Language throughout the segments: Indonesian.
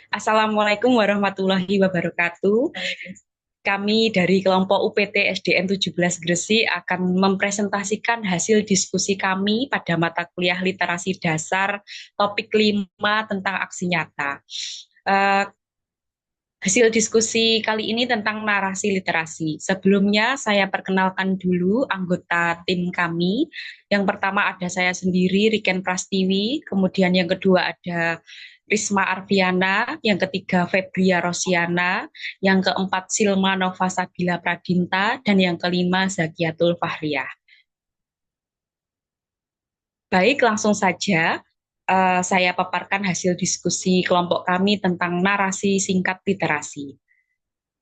Assalamualaikum warahmatullahi wabarakatuh. Kami dari kelompok UPT SDN 17 Gresik akan mempresentasikan hasil diskusi kami pada mata kuliah literasi dasar topik 5 tentang aksi nyata. Eh, Hasil diskusi kali ini tentang narasi literasi. Sebelumnya saya perkenalkan dulu anggota tim kami. Yang pertama ada saya sendiri, Riken Prastiwi. Kemudian yang kedua ada Risma Arfiana. Yang ketiga Febria Rosiana. Yang keempat Silma Nova Sabila Pradinta. Dan yang kelima Zakiatul Fahriyah. Baik, langsung saja saya paparkan hasil diskusi kelompok kami tentang narasi singkat literasi.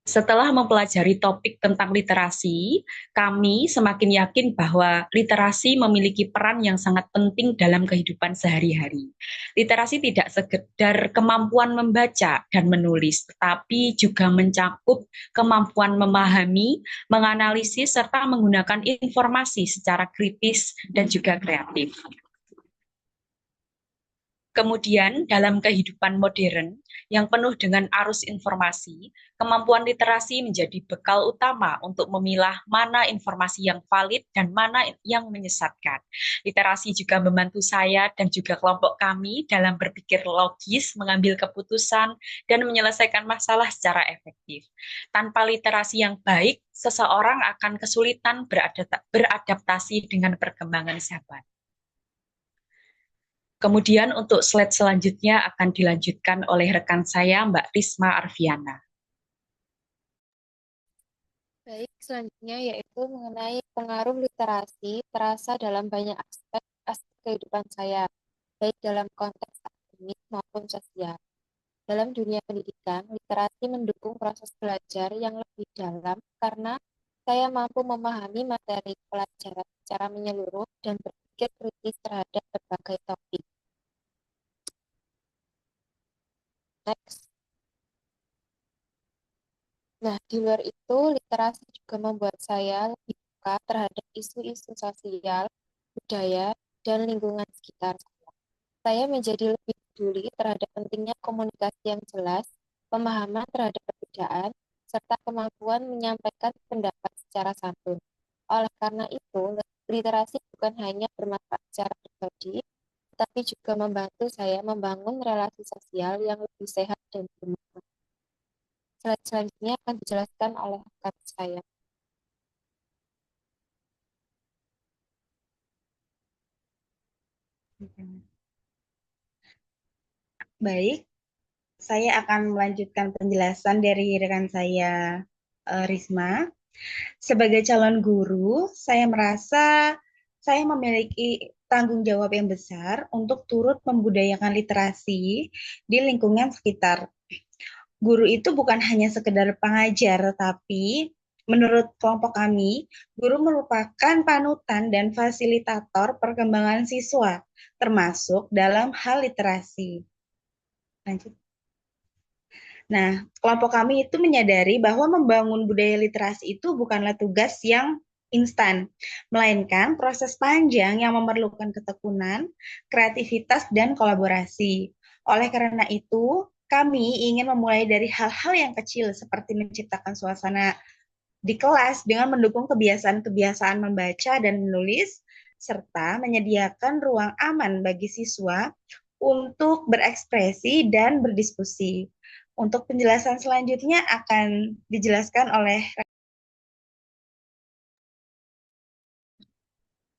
Setelah mempelajari topik tentang literasi, kami semakin yakin bahwa literasi memiliki peran yang sangat penting dalam kehidupan sehari-hari. Literasi tidak sekedar kemampuan membaca dan menulis, tetapi juga mencakup kemampuan memahami, menganalisis, serta menggunakan informasi secara kritis dan juga kreatif. Kemudian, dalam kehidupan modern yang penuh dengan arus informasi, kemampuan literasi menjadi bekal utama untuk memilah mana informasi yang valid dan mana yang menyesatkan. Literasi juga membantu saya dan juga kelompok kami dalam berpikir logis, mengambil keputusan, dan menyelesaikan masalah secara efektif. Tanpa literasi yang baik, seseorang akan kesulitan beradaptasi dengan perkembangan zaman. Kemudian untuk slide selanjutnya akan dilanjutkan oleh rekan saya, Mbak Risma Arfiana. Baik, selanjutnya yaitu mengenai pengaruh literasi terasa dalam banyak aspek kehidupan saya, baik dalam konteks akademik maupun sosial. Dalam dunia pendidikan, literasi mendukung proses belajar yang lebih dalam karena saya mampu memahami materi pelajaran secara menyeluruh dan berpikir kritis terhadap berbagai topik. Next. Nah, di luar itu, literasi juga membuat saya lebih peka terhadap isu-isu sosial, budaya, dan lingkungan sekitar saya. Saya menjadi lebih peduli terhadap pentingnya komunikasi yang jelas, pemahaman terhadap perbedaan, serta kemampuan menyampaikan pendapat secara santun. Oleh karena itu, literasi bukan hanya bermanfaat secara pribadi, tetapi juga membantu saya membangun relasi sosial yang lebih sehat dan bermakna. Slide selanjutnya akan dijelaskan oleh rekan saya. Baik, saya akan melanjutkan penjelasan dari rekan saya, Risma. Sebagai calon guru, saya merasa saya memiliki tanggung jawab yang besar untuk turut membudayakan literasi di lingkungan sekitar. Guru itu bukan hanya sekedar pengajar, tapi menurut kelompok kami, guru merupakan panutan dan fasilitator perkembangan siswa, termasuk dalam hal literasi. Lanjut. Nah, kelompok kami itu menyadari bahwa membangun budaya literasi itu bukanlah tugas yang instan, melainkan proses panjang yang memerlukan ketekunan, kreativitas, dan kolaborasi. Oleh karena itu, kami ingin memulai dari hal-hal yang kecil seperti menciptakan suasana di kelas dengan mendukung kebiasaan-kebiasaan membaca dan menulis, serta menyediakan ruang aman bagi siswa untuk berekspresi dan berdiskusi. Untuk penjelasan selanjutnya akan dijelaskan oleh.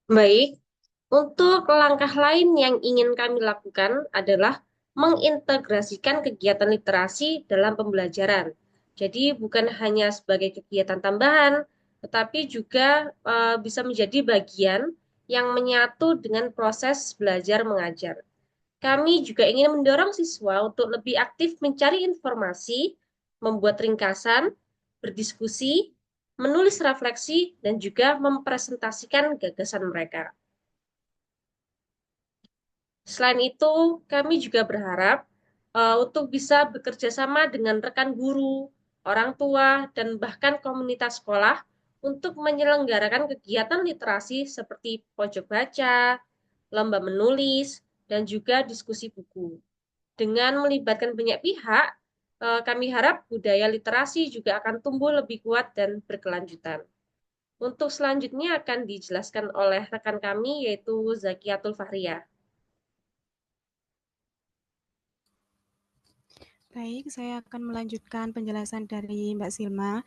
Baik, untuk langkah lain yang ingin kami lakukan adalah mengintegrasikan kegiatan literasi dalam pembelajaran. Jadi bukan hanya sebagai kegiatan tambahan, tetapi juga bisa menjadi bagian yang menyatu dengan proses belajar mengajar. Kami juga ingin mendorong siswa untuk lebih aktif mencari informasi, membuat ringkasan, berdiskusi, menulis refleksi, dan juga mempresentasikan gagasan mereka. Selain itu, kami juga berharap untuk bisa bekerja sama dengan rekan guru, orang tua, dan bahkan komunitas sekolah untuk menyelenggarakan kegiatan literasi seperti pojok baca, lomba menulis, dan juga diskusi buku. Dengan melibatkan banyak pihak, kami harap budaya literasi juga akan tumbuh lebih kuat dan berkelanjutan. Untuk selanjutnya akan dijelaskan oleh rekan kami yaitu Zakiatul Fahriya. Baik, saya akan melanjutkan penjelasan dari Mbak Silma.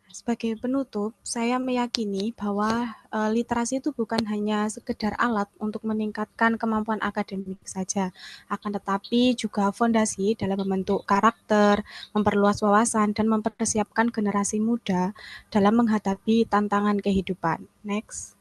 Sebagai penutup, saya meyakini bahwa literasi itu bukan hanya sekedar alat untuk meningkatkan kemampuan akademik saja, akan tetapi juga fondasi dalam membentuk karakter, memperluas wawasan, dan mempersiapkan generasi muda dalam menghadapi tantangan kehidupan. Next.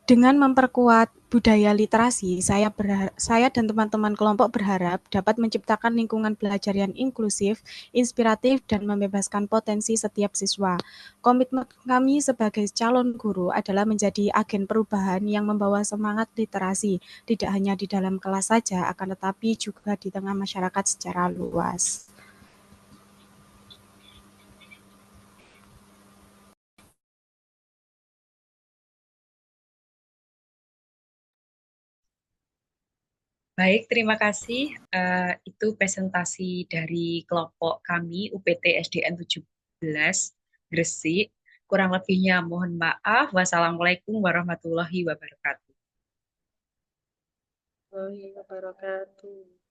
Dengan memperkuat budaya literasi, saya dan teman-teman kelompok berharap dapat menciptakan lingkungan belajar yang inklusif, inspiratif, dan membebaskan potensi setiap siswa. Komitmen kami sebagai calon guru adalah menjadi agen perubahan yang membawa semangat literasi, tidak hanya di dalam kelas saja, akan tetapi juga di tengah masyarakat secara luas. Baik, terima kasih. Itu presentasi dari kelompok kami UPT SDN 17 Gresik. Kurang lebihnya mohon maaf. Wassalamualaikum warahmatullahi wabarakatuh. Warahmatullahi wabarakatuh.